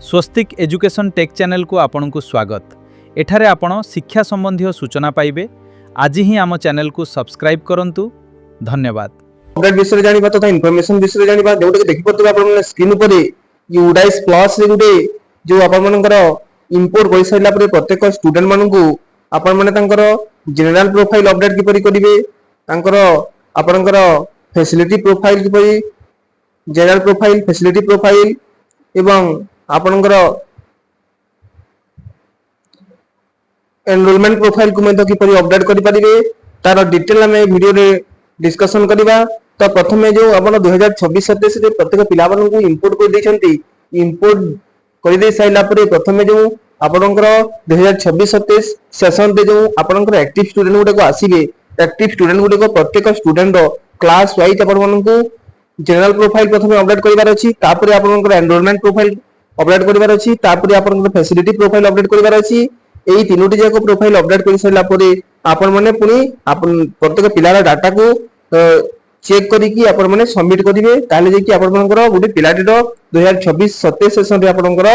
स्वस्तिक education take channel को आपन को स्वागत। एठारे आपण शिक्षा संबंधी सूचना पाइबे। आज ही आम चैनल को सब्सक्राइब करंतु। धन्यवाद। अपडेट विषय जानिबा तथा इन्फॉर्मेशन विषय जानिबा जोटे देखि पड़तबे आपण स्क्रीन ऊपर यूडाइस प्लस रे गुटे जो आपण मानकर इंपोर्ट कर साइला पर प्रत्येक स्टूडेंट मानकू आपण माने तांकर जनरल प्रोफाइल अपडेट किपरि करिवे, तांकर आपनकर फैसिलिटी प्रोफाइल किपरि जनरल प्रोफाइल फैसिलिटी प्रोफाइल एवं आपनकर एनरोलमेंट प्रोफाइल को मध्ये किपरि अपडेट करि परिबे तार डिटेल हमें वीडियो रे डिस्कशन करिबा। तो प्रथमे जो आपण 2026-27 रे प्रत्येक पिला मानकू इंपोर्ट कर दैछंती, इंपोर्ट कर दे साइला परे प्रथमे जो आपनकर 2026-27 सेशन दे जो आपनकर एक्टिव स्टूडेंट गुटे को आसीबे, एक्टिव स्टूडेंट गुटे को प्रत्येक स्टूडेंट रो क्लास वाइज आपण मानकू जनरल प्रोफाइल प्रथमे अपडेट करिवार अछि, तापरे आपनकर एनरोलमेंट प्रोफाइल अपडेट करिवार अछि, तापरे आपनकर फैसिलिटी प्रोफाइल अपडेट करिवार अछि। एई तीनोटी जाको प्रोफाइल अपडेट कर साइला परे आपण माने पुनी आपण प्रत्येक पिलार डाटा को चेक करिकि आपण माने सबमिट करिवे, ताले जे कि आपण मानकर गुटे पिलाटीर 2026-27 सेशन रे आपनकर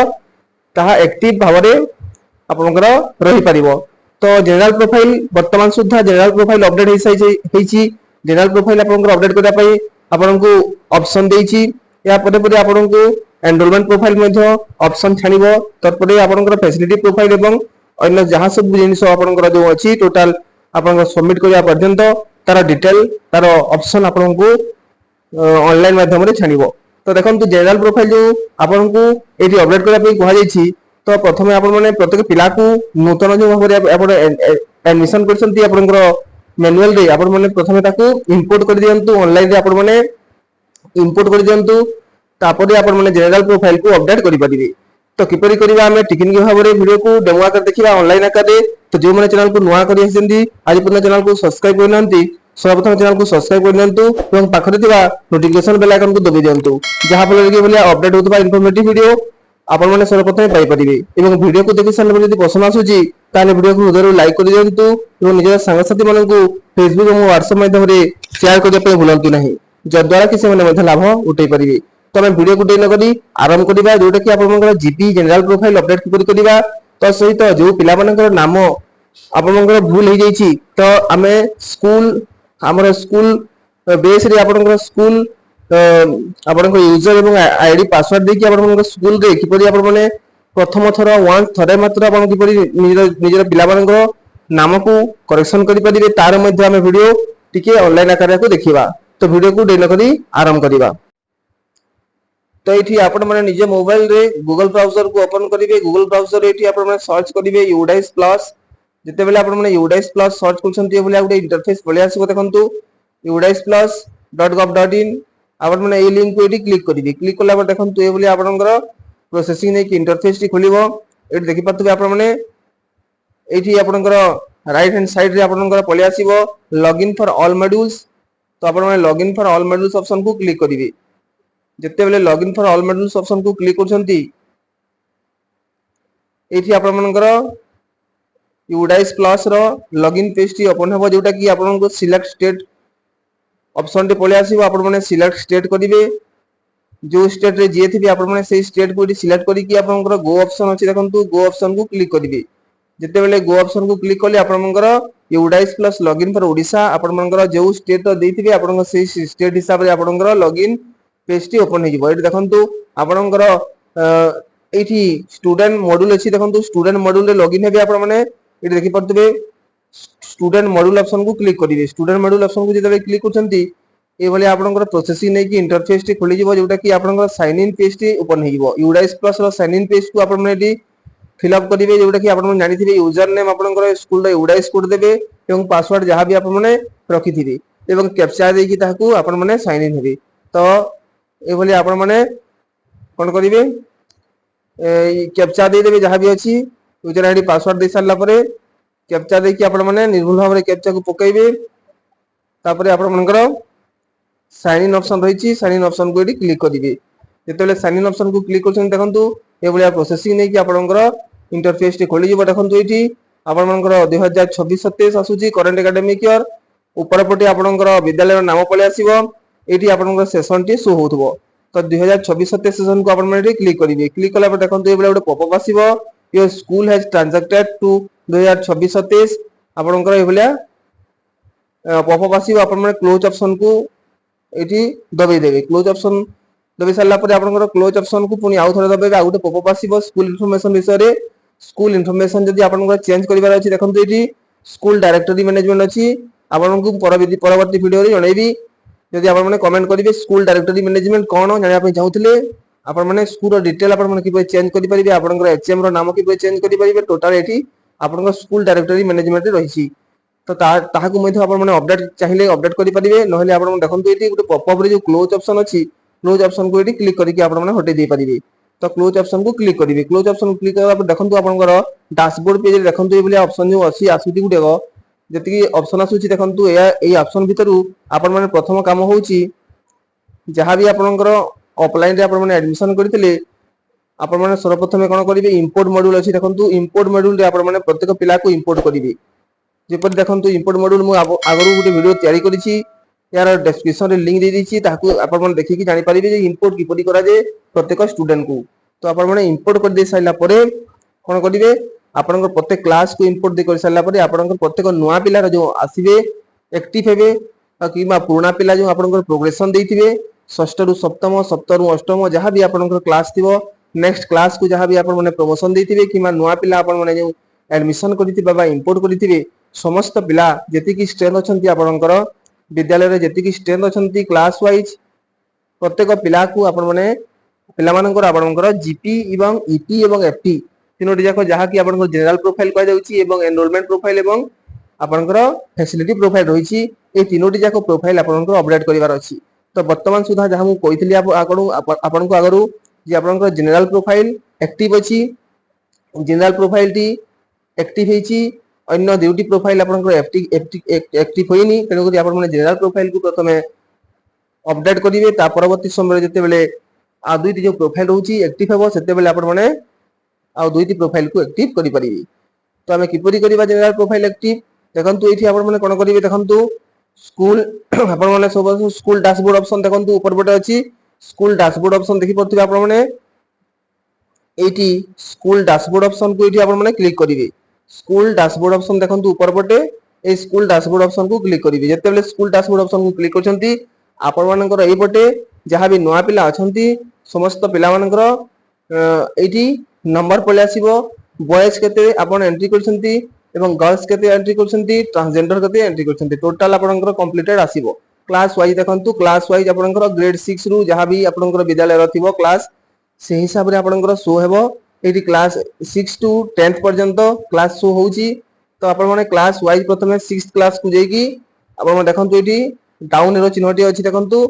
ताहा एक्टिव भावरे आपनकर रहि परिबो। तो जनरल प्रोफाइल वर्तमान सुद्धा जनरल प्रोफाइल अपडेट हेछि। जनरल प्रोफाइल आपनकर अपडेट करा पई आपनकू ऑप्शन देछि। या परे परे आपनकू एनरोलमेंट प्रोफाइल मध्ये ऑप्शन छानिबो, तत्परे आपनकर फैसिलिटी प्रोफाइल एवं अन्य जहाँ सब जिनिस आपनकर जो अछि टोटल आपनकर सबमिट करिया पर्यंत तार डिटेल तार ऑप्शन आपनकू ऑनलाइन माध्यम रे छानिबो। तो देखंतु जनरल प्रोफाइल जो आपनकू एटी अपडेट करा पई कहै जायछि। तो प्रथमे आपण माने प्रत्येक पिला को नूतन जो भाबरे आपण एडमिशन करसंती आपनकर मैनुअल रे आपण माने प्रथमे ताको इंपोर्ट कर दियंतु, ऑनलाइन रे आपण माने इंपोर्ट कर दियंतु, तापरे आपण माने जनरल प्रोफाइल को अपडेट करि परिबे। तो किपरि करिबा हमें टेक्निक भाबरे वीडियो को डेमो आकर देखिबा ऑनलाइन आकर दे। तो जो माने चैनल को नुआ करि हसेंती आज पुना चैनल को सब्सक्राइब करनांती, सर्वप्रथम चैनल को सब्सक्राइब कर दियंतु एवं पाखरे थिबा नोटिफिकेशन बेल आइकन को दबि दियंतु, जहां फल कि बोलिया अपडेट होतबा इन्फॉर्मेटिव वीडियो आपण माने सर्वप्रथम पाई परिबे। एवं वीडियो को देखि साल यदि पसंद आसुची ताले वीडियो को हृदय लाइक कर दियंतु एवं निज संगसाथी मानकू फेसबुक एवं व्हाट्सएप माध्यम रे शेयर करिया पे भूलंतु नाही, जद्वारा कि से माने लाभ उठै परिबे। तो हम वीडियो को देन करी आरंभ करिबा, जोटा कि आपनकर जीपी जनरल प्रोफाइल अपडेट किपरि करिबा। तो सहित जो पिला मानकर नाम आपनकर भूल हो जाइछि तो आमे स्कूल हमर स्कूल बेस रे आपनकर स्कूल आपनकर यूजर एवं आईडी पासवर्ड देकी आपनकर स्कूल रे किपरि आपन माने प्रथम थर वन थरे मात्र आपन किपरि निजर पिला मानकर नाम को करेक्शन करि परिबे, तार मध्ये हम वीडियो टिके ऑनलाइन आकार को देखिबा। तो वीडियो को देन करी आरंभ करिबा। तो एठी आपण माने निजे मोबाइल रे गूगल ब्राउजर को ओपन करिवे। गूगल ब्राउजर रे एठी आपण माने सर्च करिवे यूडाइस प्लस। जते बेले आपण माने यूडाइस प्लस सर्च करछंती बोले गुटे इंटरफेस पळे आसीबो। देखंतु udaisplus.gov.in आपण माने ए लिंक को एठी क्लिक करिवे। क्लिक कला पर देखंतु ए बोले आपनकर प्रोसेसिंग नै कि इंटरफेस टी खोलिबो। एठी देखि पतबे आपण माने एठी आपनकर राइट हैंड साइड रे आपनकर पळे आसीबो लॉगिन फॉर ऑल मॉड्यूल्स। तो आपण माने login for all modules option को क्लिक करिवे। जते बेले login for all modules option को क्लिक करछंती एठी आपण मानकर यूडाइस प्लस रो लॉगिन पेज टी ओपन हेबो, जोटा कि आपण को सिलेक्ट स्टेट ऑप्शन टी पळे आसीबो। आपण माने सिलेक्ट स्टेट करिवे, जो स्टेट रे जे थिबे आपण माने सेही स्टेट को सिलेक्ट करी कि आपनकर गो ऑप्शन अछि। देखंतु गो ऑप्शन को क्लिक करिवे। जते बेले गो ऑप्शन को क्लिक करले आपण मानकर UDISE plus login for Odisha आपण मानकर जो स्टेट रो देथिबे आपनकर सेही स्टेट हिसाब रे आपनकर लॉगिन पेज टी ओपन हे जिवो। एठी देखंतु आपनकर एठी स्टूडेंट मॉड्यूल अछि। देखंतु स्टूडेंट मॉड्यूल रे लॉगिन हेबे आपण माने एठी देखि पड़तबे स्टूडेंट मॉड्यूल ऑप्शन को क्लिक करिवे। स्टूडेंट मॉड्यूल ऑप्शन को जते क्लिक करछंती ए भले आपनकर प्रोसेसिंग नै कि इंटरफेस टी खोली जिवो, जोटा कि आपनकर साइन इन पेज टी ओपन हे जिवो। यूडाइस प्लस रो साइन इन पेज को आपण माने एठी फिल अप करिवे, जोटा कि आपण माने जानि थिबे यूजर नेम आपनकर स्कूल रे यूडाइस कोड देबे एवं पासवर्ड जहां भी आपण माने रखि थिबे एवं कैप्चा देकी ताकू आपण माने साइन इन हेबे। तो ए भले आपण माने कोन करिवे कैप्चा दे देबे जहां भी अछि यूजर आईडी पासवर्ड दे सारला परे कैप्चा दे कि आपण माने निर्भुल भाबरे कैप्चा को पकाइबे। तापरे आपण मानकर साइन इन ऑप्शन रहिछि, साइन इन ऑप्शन को एडी क्लिक करिवे। जेतेले साइन इन ऑप्शन को क्लिक करछन देखंतु ए भलिया प्रोसेसिंग नै कि आपनकर इंटरफेस टी खोली जिवो। देखंतु एठी आपण मानकर 2026-27 आसुची करंट एकेडमिक ईयर ऊपर पटे आपनकर विद्यालय नाम पळे आसीबो। एठी आपनकर सेशन टी शो होतबो। तो 2026-27 सेशन को आपण माने क्लिक करिवे। क्लिक कला पर देखंतु ए बेले गोटे पॉपअप आसीबो, your school has transacted to 2026-27 आपनकर ए बेले पॉपअप आसीबो। आपण माने क्लोज ऑप्शन को एठी दबेई देबे। क्लोज ऑप्शन दबेई सारला पर आपनकर क्लोज ऑप्शन को पुनी आउ थोड़ा दबेबे, आ गोटे पॉपअप आसीबो स्कूल इन्फॉर्मेशन विषय रे। स्कूल इन्फॉर्मेशन जदी आपनकर चेंज करिवार अछि देखंतु एठी स्कूल डायरेक्टरी मैनेजमेंट अछि। आपनकु परवर्ती वीडियो रे जणैबी। जदि आपण माने कमेंट करिवे स्कूल डायरेक्टरी मैनेजमेंट कोन जानिया पे चाहुथिले, आपण माने स्कूल रो डिटेल आपण माने किबे चेंज करि परिबे, आपनकर एचएम रो नाम किबे चेंज करि परिबे। टोटल एठी आपनकर स्कूल डायरेक्टरी मैनेजमेंट रे रहिछि। तो ताहाकु मध्ये आपण माने अपडेट चाहिले अपडेट करि परिबे, नहले आपण माने देखंतु एठी गुटे पॉपअप रे जो क्लोज ऑप्शन अछि, क्लोज ऑप्शन को एठी क्लिक करिके आपण माने हटे दे परिबे। तो क्लोज ऑप्शन को क्लिक करिवे। क्लोज ऑप्शन को क्लिक करबा पर देखंतु आपनकर डैशबोर्ड पेज रे देखंतु ए बलिया ऑप्शन जो अछि आसुति गुटेको जति ऑप्शन आसुची देखंतु ए ऑप्शन भितरु आपण माने प्रथम काम होउची जहाँ भी आपनकर ऑफलाइन रे आपण माने एडमिशन करथिले, आपण माने सर्वप्रथम कोन करिवे इंपोर्ट मॉड्यूल अछि देखंतु इंपोर्ट मॉड्यूल रे आपण माने प्रत्येक पिला को इंपोर्ट करिवे। जेपर देखंतु इंपोर्ट मॉड्यूल मु आगरु गुटे वीडियो तयारी करिछि, यार डिस्क्रिप्शन रे लिंक दे दिछि, ताकू आपण माने देखि कि जानि परिबे जे इंपोर्ट किपरि करा जे प्रत्येक स्टूडेंट को। तो आपण माने इंपोर्ट कर दे साइला परे कोन करिवे आपनकर प्रत्येक क्लास को इंपोर्ट दे कर साइला परे आपनकर प्रत्येक नुवा पिला जो आसीबे एक्टिव हेबे किबा पुराना पिला जो आपनकर प्रोग्रेशन देथिबे षष्ठ रु सप्तम सप्तम रु अष्टम जहाँ भी आपनकर क्लास थिबो नेक्स्ट क्लास को जहाँ भी आपण माने प्रमोशन देथिबे किबा नुवा पिला आपण माने जो एडमिशन करिथिबे बा इंपोर्ट करिथिबे समस्त पिला जति कि स्ट्रेंथ अछंती आपनकर विद्यालय रे जति कि स्ट्रेंथ अछंती क्लास वाइज प्रत्येक पिला को आपण माने पिला मानकर आपनकर जीपी एवं ईपी एवं एफटी तीनोटी जाक जहाँ कि आपनकर जनरल प्रोफाइल कह जाउची एवं एनरोलमेंट प्रोफाइल एवं आपनकर फैसिलिटी प्रोफाइल रहिछि। ए तीनोटी जाक प्रोफाइल आपनकर अपडेट करिवार अछि। तो वर्तमान सुधा जहाँ मु कहिथिली आपनको आगरु जे आपनकर जनरल प्रोफाइल एक्टिव अछि, जनरल प्रोफाइल टी एक्टिव हेछि, अन्य दुटी प्रोफाइल आपनकर एक्टिव होइनी, तेनु करी आपण माने जनरल प्रोफाइल को प्रथमे अपडेट करिवे। ता परवर्ती समय जते बेले आ दुईटी जो प्रोफाइल रहउची एक्टिव हेबो सेते बेले आपण माने आ दुईटी प्रोफाइल को एक्टिव करि परिबे। तो हमें किपरि करिबा जनरल प्रोफाइल एक्टिव देखंतु एठी आपण माने कोन करिवे देखंतु स्कूल आपण माने सब स्कूल डैशबोर्ड ऑप्शन देखंतु ऊपर पटे अछि। स्कूल डैशबोर्ड ऑप्शन देखि परथिबे आपण माने एठी स्कूल डैशबोर्ड ऑप्शन को एठी आपण माने क्लिक करिवे। स्कूल डैशबोर्ड ऑप्शन देखंतु ऊपर पटे ए स्कूल डैशबोर्ड ऑप्शन को क्लिक करिवे। जते बेले स्कूल डैशबोर्ड ऑप्शन को क्लिक करछंती आपण मानकर एई पटे जहाँ भी नुवा पिला अछंती समस्त पिला मानकर एठी नंबर पले आसीबो, बॉयज केते आपण एंट्री करछंती एवं गर्ल्स केते एंट्री करछंती, ट्रांसजेंडर केते एंट्री करछंती, टोटल आपनकर कंप्लीटेड आसीबो। क्लास वाइज देखंतु क्लास वाइज आपनकर ग्रेड 6 रु जहाँ भी आपनकर विद्यालय रथिबो क्लास से हिसाब रे आपनकर शो हेबो। एठी क्लास 6 टू 10th पर्यंत क्लास शो होउची। तो आपण माने क्लास वाइज प्रथमे 6th क्लास को जेकी आपण माने देखंतु एठी डाउन एरो चिन्हटी अछि देखंतु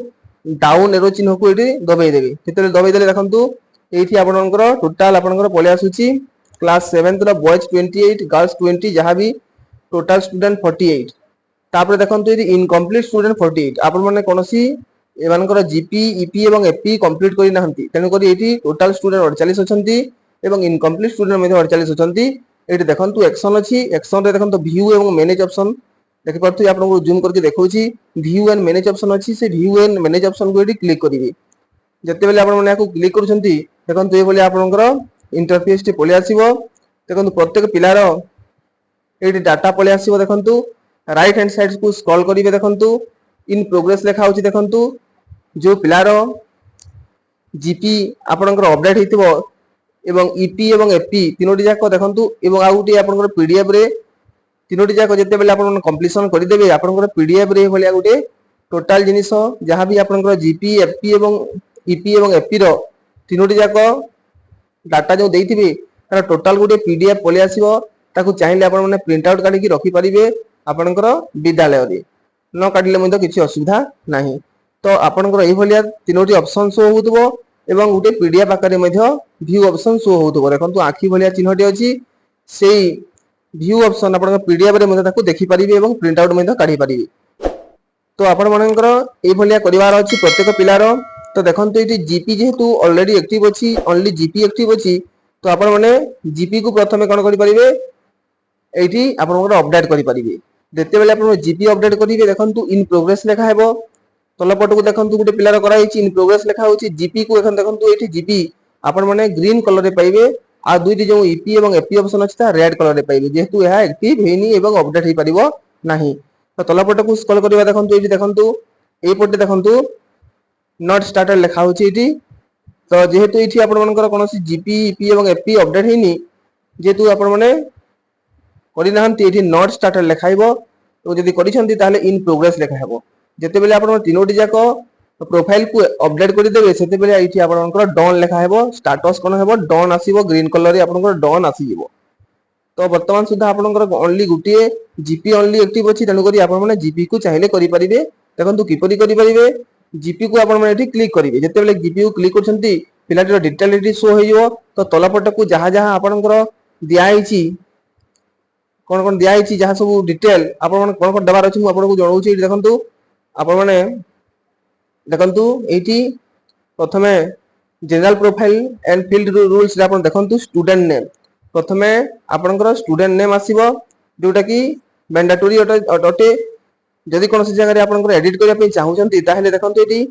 डाउन एरो चिन्ह को एठी दबेई देबे। केते दबेई देले देखंतु एठी आपनकर टोटल आपनकर पले आसुची क्लास 7th रो बॉयज 28 गर्ल्स 20 जहाँ भी टोटल स्टूडेंट 48। तापर देखंतु एठी इनकम्प्लीट स्टूडेंट 48 आपण माने कोनोसी एमानकर जीपी ईपी एवं एफपी कंप्लीट करि नाहंती, तेनु करी एठी टोटल स्टूडेंट 48 अछंती एवं इनकम्प्लीट स्टूडेंट मध्ये 48 अछंती। एठी देखंतु एक्शन अछि, एक्शन रे देखंतु व्यू एवं मैनेज ऑप्शन देखि परथि आपनको जूम करके देखौछि। व्यू एंड मैनेज ऑप्शन अछि, से व्यू एंड मैनेज ऑप्शन को एठी क्लिक करिवे। जते बेले आपण माने याको क्लिक करूछंती देखंतु ए बोले आपनकर इंटरफेस टी पले आसीबो। देखंतु प्रत्येक पिलार एठी डाटा पले आसीबो। देखंतु राइट हैंड साइड को स्क्रॉल करिवे देखंतु इन प्रोग्रेस लेखा होछि। देखंतु जो पिलार जीपी आपनकर अपडेट हेतिबो एवं ईपी एवं एफपी तीनोटी जाक देखंतु एवं आ गुटी आपनकर पीडीएफ रे तीनोटी जाक जते बेले आपन कंप्लीशन करि देबे आपनकर पीडीएफ रे भलिया गुटे टोटल जिनिस जहाँ भी आपनकर जीपी एफपी एवं ईपी एवं एफपी रो तीनोटी जाक डाटा जो देथिबे तार टोटल गुटे पीडीएफ पले आसीबो। ताकू चाहिले आपण माने प्रिंट आउट काढी कि रखि परिबे आपनकर विद्यालय रे, न काढिले मध्ये किछि असुविधा नाही। तो आपनकर एई भलिया तीनोटी ऑप्शन शो होउतबो एवं गुटे पीडीएफ आकार मध्ये व्यू ऑप्शन शो होउतबो। देखंतु आखि भलिया चिन्हटी अछि, सेई व्यू ऑप्शन आपनकर पीडीएफ रे मध्ये ताकू देखि परिबे एवं प्रिंट आउट मध्ये काढी परिबे। तो आपण मानकर एई भलिया करिवार अछि प्रत्येक पिलार। तो देखंतु एटी जीपी जेहेतु ऑलरेडी एक्टिव अछि, ओनली जीपी एक्टिव अछि, तो आपण माने जीपी को प्रथमे कोन करि परिबे एटी आपण माने अपडेट करि परिबे। जते बेले आपण जीपी अपडेट करिवे देखंतु इन प्रोग्रेस लेखा हेबो। तलपट को देखंतु गोटे पिलार करा हिची इन प्रोग्रेस लिखा होची जीपी को एखन देखंतु एठी जीपी आपण माने ग्रीन कलर रे पाइबे आ दुईटी जो ईपी एवं एपी ऑप्शन अछि ता रेड कलर रे पाइबे जेहेतु यह एक्टिव हेनी एवं अपडेट हे परिबो नाही। तो तलपट को स्क्रॉल करबा देखंतु एठी देखंतु ए पटे देखंतु नॉट स्टार्टेड लिखा होची एठी। तो जेहेतु एठी आपण मानकर कोनोसी जीपी ईपी एवं एपी अपडेट हेनी जेहेतु आपण माने करि नाहंती एठी नॉट स्टार्टेड लिखाइबो तो जदि करिसंती ताले इन प्रोग्रेस लिखा हेबो जेते बेले आपण तीनोटी जाको प्रोफाइल को अपडेट कर देबे सेते बेले एठी आपण मानकर डन लिखा हेबो स्टेटस कोन हेबो डन आसीबो ग्रीन कलर रे आपण मानकर डन आसीबो। तो वर्तमान सुधा आपण मानकर ओनली गुटिए जीपी ओनली एक्टिव अछि तनु करी आपण माने जीपी को चाहिले करि परिबे। देखंतु किपरि करि परिबे जीपी को आपण माने एठी क्लिक करिवे जेते बेले जीपी को क्लिक करछंती पिलाटीर डिटेल एठी शो हेइयो। तो तलपट को जहा जहा आपण मानकर दिया आइची कोन कोन दिया आइची जहा सब डिटेल आपण माने कोन कोन दबार अछि मु आपण को जणाउची एठी देखंतु आपण माने देखंतु एठी प्रथमे general profile and field rules रे आपण देखंतु स्टूडेंट नेम प्रथमे आपनकर स्टूडेंट नेम आसीबो जोटा कि मैंडेटरी अटे जदि कोनोसी जगह रे आपनकर एडिट करिया पे चाहुचंती ताहेले देखंतु एठी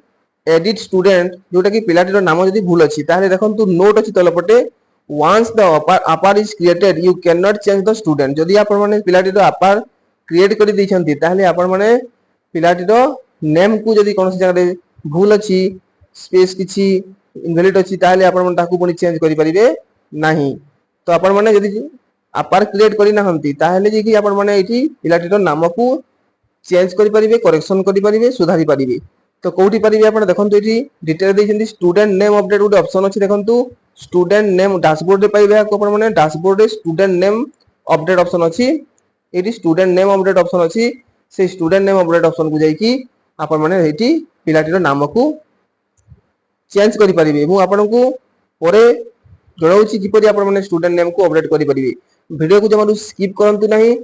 एडिट स्टूडेंट जोटा कि पिलाटीर नाम जदि भूल अछि ताहेले देखंतु नोट अछि तलपटे वंस द अपार is created you can not change the student जदि आपण माने पिलाटीर अपार क्रिएट करि दैछंती ताहेले आपण माने पिलाटीर नेम को जदि कोनोसी जगह रे भूल अछि स्पेस किछि इनवैलिड अछि ताहेले आपण माने ताकू पुनी चेंज करि परिबे नाही। तो आपण माने जदि अपार क्रिएट करि नाहंती ताहेले जे कि आपण माने एठी पिलाटीर नाम को चेंज करि परिबे करेक्शन करि परिबे सुधारी परिबे। तो कोठी परिबे आपण देखंतु एठी डिटेल दैछंती स्टूडेंट नेम अपडेट गोटे ऑप्शन अछि देखंतु स्टूडेंट नेम डैशबोर्ड रे पाइबे को आपण माने डैशबोर्ड रे स्टूडेंट नेम अपडेट ऑप्शन अछि एठी स्टूडेंट नेम अपडेट ऑप्शन अछि से स्टूडेंट नेम अपडेट ऑप्शन को जाई कि आपण माने एठी पिलाटीर नाम को चेंज करि परिबे। मु आपण को परे जणाउची किपरि आपण माने स्टूडेंट नेम को अपडेट करि परिबे। वीडियो को जमानु स्किप करंतु नाही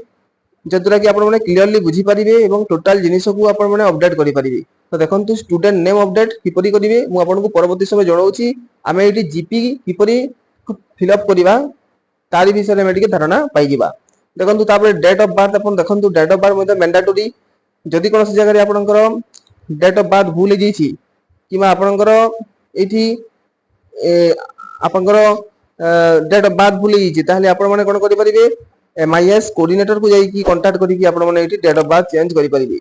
जतरा कि आपण माने क्लियरली बुझी परिबे एवं टोटल जिनिस को आपण माने अपडेट करि परिबे। तो देखंतु स्टूडेंट नेम अपडेट किपरि करिवे मु आपण को परवर्ती समय जणाउची आमे एठी जीपी किपरि फिल अप करिवा तारि विषय रे मेटिके धारणा पाइ जिबा। देखंतु तापर डेट ऑफ बर्थ आपण देखंतु डेट ऑफ बर्थ मध्ये मैंडेटरी जदि कोनोसी जगह रे आपणकर डेट ऑफ बर्थ भूल जाइछि किबा आपणकर एठी आपणकर डेट ऑफ बर्थ भूल जाइछि ताहले आपण माने कोन करि परिबे एमआईएस कोऑर्डिनेटर को जाई कि कांटेक्ट करि कि आपण माने एठी डेट ऑफ बर्थ चेंज करि परिबे।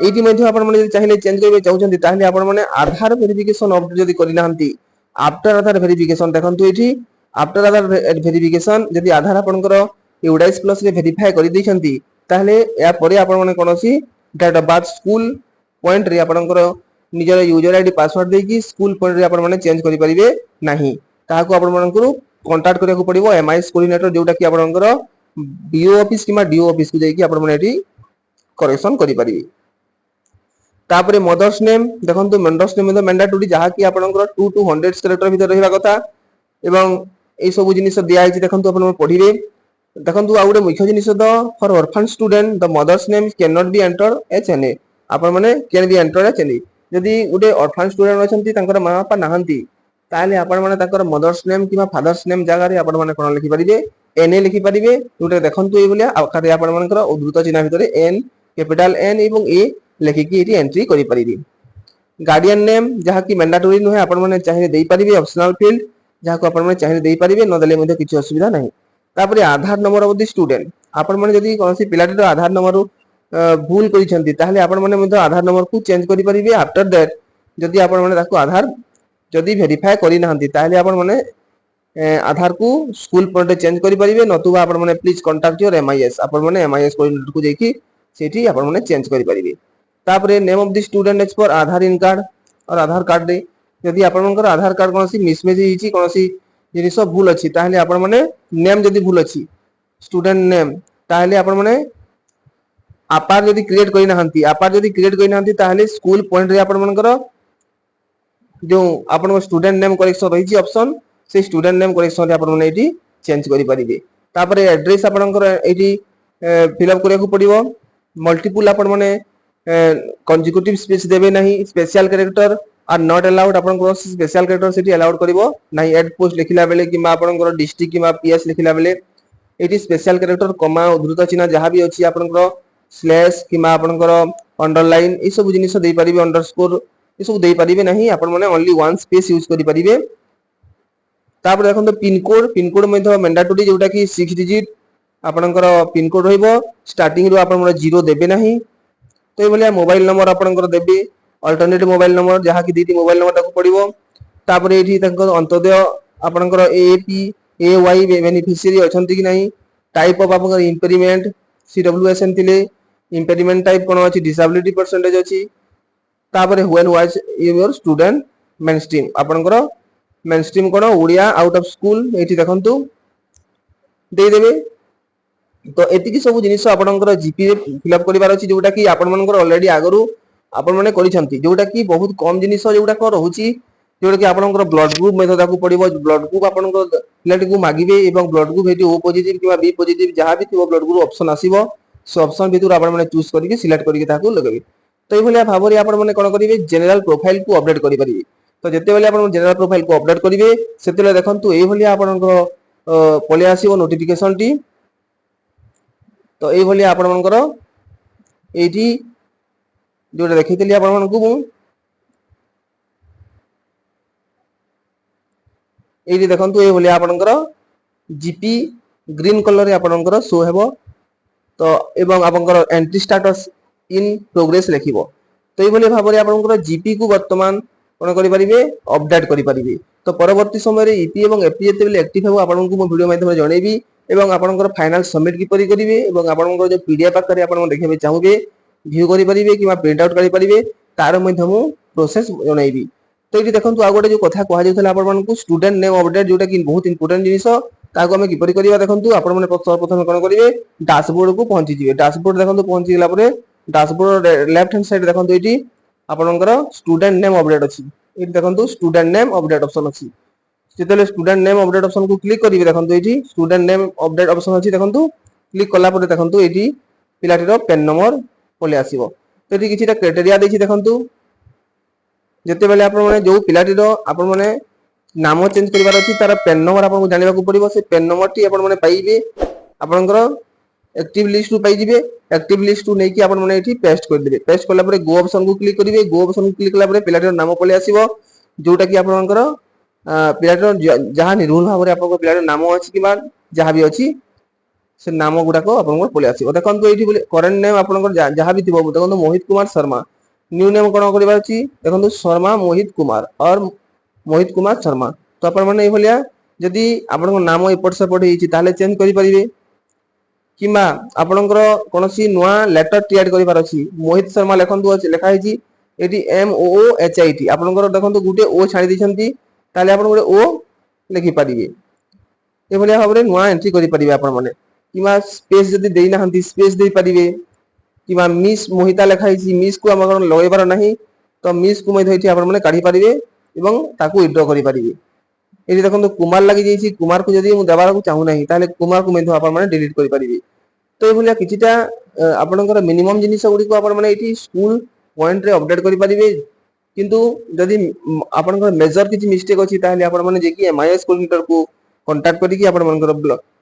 एठी मध्ये आपण माने जदि चाहिले चेंज करिवे चाहुचंती ताहले आपण माने आधार वेरिफिकेशन अपडेट जदि करि नाहंती आफ्टर आधार वेरिफिकेशन देखंतु एठी आफ्टर आधार वेरिफिकेशन जदि आधार आपणकर यूडाइस प्लस रे वेरीफाई करि दैछंती ताहले या परे आपण माने कोनोसी date of birth school point रे आपणकर निजर यूजर आईडी पासवर्ड दे कि स्कूल पॉइंट रे आपण माने चेंज करि परिबे नाही ताहाको आपण मानकरू कांटेक्ट करिया को पड़िबो एमआईएस कोऑर्डिनेटर जोटा कि आपणकर बीओ ऑफिस किमा डीओ ऑफिस को जाई कि आपण माने एठी करेक्शन करि परिबे। तापरे मदर्स नेम देखंतु मदर्स नेम द मैंडेटरी जहा कि आपणकर 2 to 100 कैरेक्टर भीतर रहिबा कथा एवं ए सब जिनिस दिया आइछि देखंतु आपण पढिबे। देखंतु आ गुटे मुख्य जिनिस the for orphan student the mother's name can not be enter H N A आपण माने can be enter H N A जदि गुटे ऑर्फन स्टूडेंट अछंती तांकर मां बापा नाहंती ताले आपण माने तांकर मदर्स नेम किबा फादर्स नेम जागा रे आपण माने कोन लिखि परिबे एन ए लिखि परिबे गुटे देखंतु ए बोलिया आखारे आपण मानकर उद्धृत चिन्ह भितरे एन कैपिटल एन एवं ए लिखि कि एटी एंट्री करि परिबे। गार्डियन नेम जहा कि मैंडेटरी नहे आपण माने चाहिए देई परिबे ऑप्शनल फील्ड जहा को आपण माने चाहिए देई परिबे न देले मध्ये किछि असुविधा नाही। तापरे आधार नंबर ऑफ द स्टूडेंट आपण माने जदि कोनोसी पिलाटीर आधार नंबर भूल करिसंती ताहले आपण माने मध्ये आधार नंबर को चेंज करि परिबे। आफ्टर दैट जदि आपण माने ताको आधार जदि वेरीफाई करि नाहंती ताहले आपण माने आधार को स्कूल पॉइंट चेंज करि परिबे नतुबा आपण माने प्लीज कांटेक्ट योर एमआईएस आपण माने एमआईएस कोऑर्डिनेटर को जेकी सेठी आपण माने चेंज करि परिबे। तापरे name of the student as per Aadhaar in card और आधार कार्ड रे जदि आपण मानकर आधार कार्ड कोनोसी मिसमेच हिची कोनोसी जिनिस भूल अछि ताहले आपण माने नेम जदि भूल अछि स्टूडेंट नेम ताहले आपण माने अपार जदि क्रिएट करि नाहंती अपार जदि क्रिएट करि नाहंती ताहले स्कूल पॉइंट रे आपण मानकर जो आपण स्टूडेंट नेम करेक्शन रहिची ऑप्शन से स्टूडेंट नेम करेक्शन रे आपण माने एठी चेंज करि परिबे। तापरे एड्रेस आपणकर एठी फिल अप करिया को पड़िबो मल्टीपल आपण माने कंसेक्यूटिव स्पेस देबे नाही special character are not allowed आपणकर स्पेशल कैरेक्टर सेठी अलाउड करिवो नाही एड पोस्ट लिखिला बेले किमा आपणकर डिस्ट्रिक्ट किमा पीएस लिखिला बेले एठी स्पेशल कैरेक्टर कमा उद्धृत चिन्ह जहा भी अछि आपणकर स्लैश किमा आपनकर अंडरलाइन ए सब जिनिस देई परिबे अंडरस्कोर ए सब देई परिबे नहीं आपण माने ओनली वन स्पेस यूज करि परिबे तापर देखो पिन कोड मध्ये मैंडेटरी जोटा कि 6 डिजिट आपनकर पिन कोड रहइबो स्टार्टिंग रो आपण माने 0 देबे नहीं तो ये भलिया मोबाइल नंबर आपनकर देबे अल्टरनेटिव मोबाइल नंबर जहा कि दीटी मोबाइल नंबर ताको पड़िबो तापर एठी तंकर अंतोदय आपनकर एपी एवाई बेनिफिशियरी अछंती कि नहीं टाइप ऑफ आपनकर इंपेरिमेंट सीडब्ल्यूएसएन थिले इंपेरिमेंट टाइप कोन अछि डिसेबिलिटी परसेंटेज अछि तापर when was your student mainstream आपनकर मेन स्ट्रीम कोन ओडिया आउट ऑफ स्कूल एठी देखंतु दे देबे तो एतिकी सब जिनिस आपनकर जीपी रे फिलअप करिवार अछि जोटा कि आपन मनकर ऑलरेडी आगरु आपन माने करिसंती जोटा कि बहुत कम जिनिस जोटा को रहउची जोटा कि आपनकर ब्लड ग्रुप मेथड ताकू पड़िबो ब्लड ग्रुप आपनकर ब्लड को मागिबे एवं ब्लड ग्रुप हेटी ओ पॉजिटिव किबा बी पॉजिटिव जहा भी थिबो ब्लड ग्रुप ऑप्शन आसीबो सो ऑप्शन भितर आपन माने चूज करिके सिलेक्ट करिके ताकू लगेबे तो ए भलिया भाबरे आपन माने कोन करिवे जनरल प्रोफाइल को अपडेट करि परिबे तो जते बेले आपन जनरल प्रोफाइल को अपडेट करिवे सेतेले देखंतु ए भलिया आपनकर पले आसीबो नोटिफिकेशन टी तो ये भलिया आपण मनकर एठी जोटा देखितली आपण मनकु मु एठी देखंतु ए भलिया आपनकर जीपी ग्रीन कलर रे आपनकर शो हेबो तो एवं आपनकर एंट्री स्टेटस इन प्रोग्रेस लेखिबो तो ये भलिया भाबरे आपनकर जीपी को वर्तमान कोन करि परिबे अपडेट करि परिबे तो परवर्ती समय रे ईपी एवं एपी जेते बेले एक्टिव हेबो आपनकु मो वीडियो माध्यम रे जणेबी एवं आपनकर फाइनल सबमिट किपरि करिवे एवं आपनकर जो पीडीएफ आकार आपन देखिबे चाहबे व्यू करि परिबे किबा प्रिंट आउट करि परिबे तार माध्यम प्रोसेस जणाइबी तो ये देखंतु आ गोटे जो कथा कहै जेतला आपन मानकु स्टूडेंट नेम अपडेट जोटा कि बहुत इंपोर्टेंट जिनिस ताको हम किपरि करिवा देखंतु आपन माने प्रथम कोन करिवे डैशबोर्ड को पहुंची जिवे डैशबोर्ड देखंतु पहुंची गेला परे डैशबोर्ड लेफ्ट हैंड साइड देखंतु एटी आपनकर स्टूडेंट नेम अपडेट अछि एटी देखंतु स्टूडेंट नेम अपडेट ऑप्शन अछि जेतले स्टूडेंट नेम अपडेट ऑप्शन को क्लिक करिवे देखंतु एठी स्टूडेंट नेम अपडेट ऑप्शन अछि देखंतु क्लिक कला परे देखंतु एठी पिलाटीर पेन नंबर पले आसीबो तो एठी किछिटा क्राइटेरिया देछि देखंतु जेते बेले आपन माने जो पिलाटीर आपन माने नाम चेंज करिवार अछि तार पेन नंबर आपन को जानिबा को पड़िबो से पेन नंबर टी आपन माने पाइबे आपनकर एक्टिव लिस्ट रु पाइ जिवे एक्टिव लिस्ट रु नै कि आपन माने एठी पेस्ट कर देबे पेस्ट कला परे गो ऑप्शन को क्लिक करिवे गो ऑप्शन को क्लिक कला परे पिलाटीर नाम पले आसीबो जोटा कि आपनकर पिलाटर जहाँ निरूल भाव आप पिलाटर नाम अच्छी कि जहाँ भी अच्छी से नाम गुड़ाक आप पलि आस देखो ये करेन्ट नेम आप जहाँ भी थी देखो मोहित कुमार शर्मा न्यू नेम कौन कर देखो शर्मा मोहित कुमार और मोहित कुमार शर्मा तो आप जदि आप नाम एपट सेपट होता चेंज करेंगे कि आपणकर कौन नुआ लेटर क्रिएट कर मोहित शर्मा लिखु लिखाई ये MOOHIT आपणकर देखो गोटे ओ छाड़ी देती ताले आपण गोटे ओ लिखि पारिबे ए भलिया भाबरे नुआ एंट्री करि पारिबे आपण माने किमा स्पेस जदि देई नाहंती स्पेस देई पारिबे किमा मिस मोहिता लिखाई छी मिस को हमर लगैबार नाही तो मिस को मै होइठी आपण माने काढी पारिबे एवं ताकू विथड्रॉ करि पारिबे एठी देखंतु कुमार लागि जाईछि कुमार को जदि मु देबार को चाहू नाही ताले कुमार को मै आपण माने डिलीट करि पारिबे तो ए भलिया किछिटा आपणकर मिनिमम जिनिस गुडी को आपण माने एठी स्कूल पॉइंट रे अपडेट करि पारिबे किंतु जदि आपनकर मेजर किछि मिस्टेक अछि ताले आपण माने जे कि एमआईएस कोऑर्डिनेटर को कांटेक्ट करी कि आपण मानकर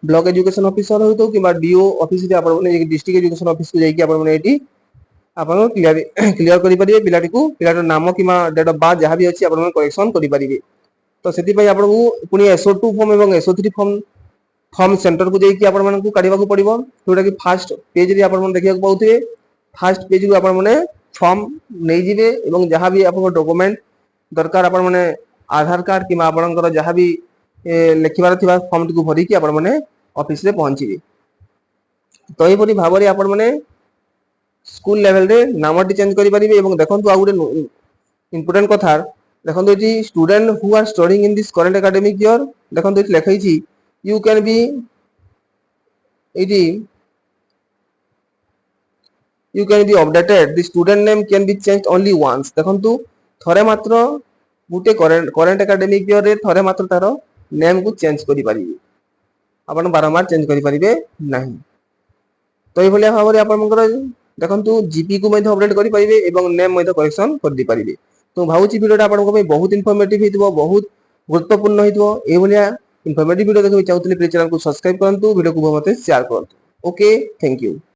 ब्लॉक एजुकेशन ऑफिसर होतो कि डीओ ऑफिस रे आपण माने डिस्ट्रिक्ट एजुकेशन ऑफिस को जाई कि आपण माने एठी आपण क्लियर करि परिबे पिलाटी को पिलाटर नाम कि डेट ऑफ बर्थ जहां भी अछि आपण माने करेक्शन करि परिबे तो सेति पई आपण को पुनी SO2 फॉर्म एवं SO3 फॉर्म सेंटर को जाई कि आपण माने को काढिबा को पड़िबो जोटा कि फर्स्ट पेज रे आपण माने देखिया को पाउथे फर्स्ट पेज को आपण माने फॉर्म नहीं जीवे एवं जहाँ भी आपको डॉक्यूमेंट दरकार आपण माने आधार कार्ड कि आपणकर जहाँ भी लिखिबार थिबा फॉर्म को भरी कि आपण माने ऑफिस रे पहुंचीबे तो एपरि भाव रे आपण माने स्कूल लेवल रे नामटी चेंज करि परिबे एवं देखंतु आ गुटे इंपोर्टेंट कथा देखंतु एटी student who are studying in this current academic year देखंतु एटी लिखाई छी यू कैन बी एटी you can be updated the student name can be changed only once देखंतु थरे मात्र गुटे करंट एकेडमिक ईयर रे थरे मात्र तारो नेम को चेंज करि परिबे आपण बारंबार चेंज करि परिबे नाही तो ए भलिया भाबरे आपनकर देखंतु जीपी को मध्ये अपडेट करि परिबे एवं नेम मध्ये करेक्शन कर दी परिबे तो भाउची वीडियोटा आपनको पे बहुत इन्फॉर्मेटिव हितबो बहुत गुरुत्वपूर्ण हितबो ए भलिया इन्फॉर्मेटिव वीडियो देखि चाहतले प्लीज चैनल को सब्सक्राइब करंतु वीडियो को मते शेयर करंतु ओके थैंक यू।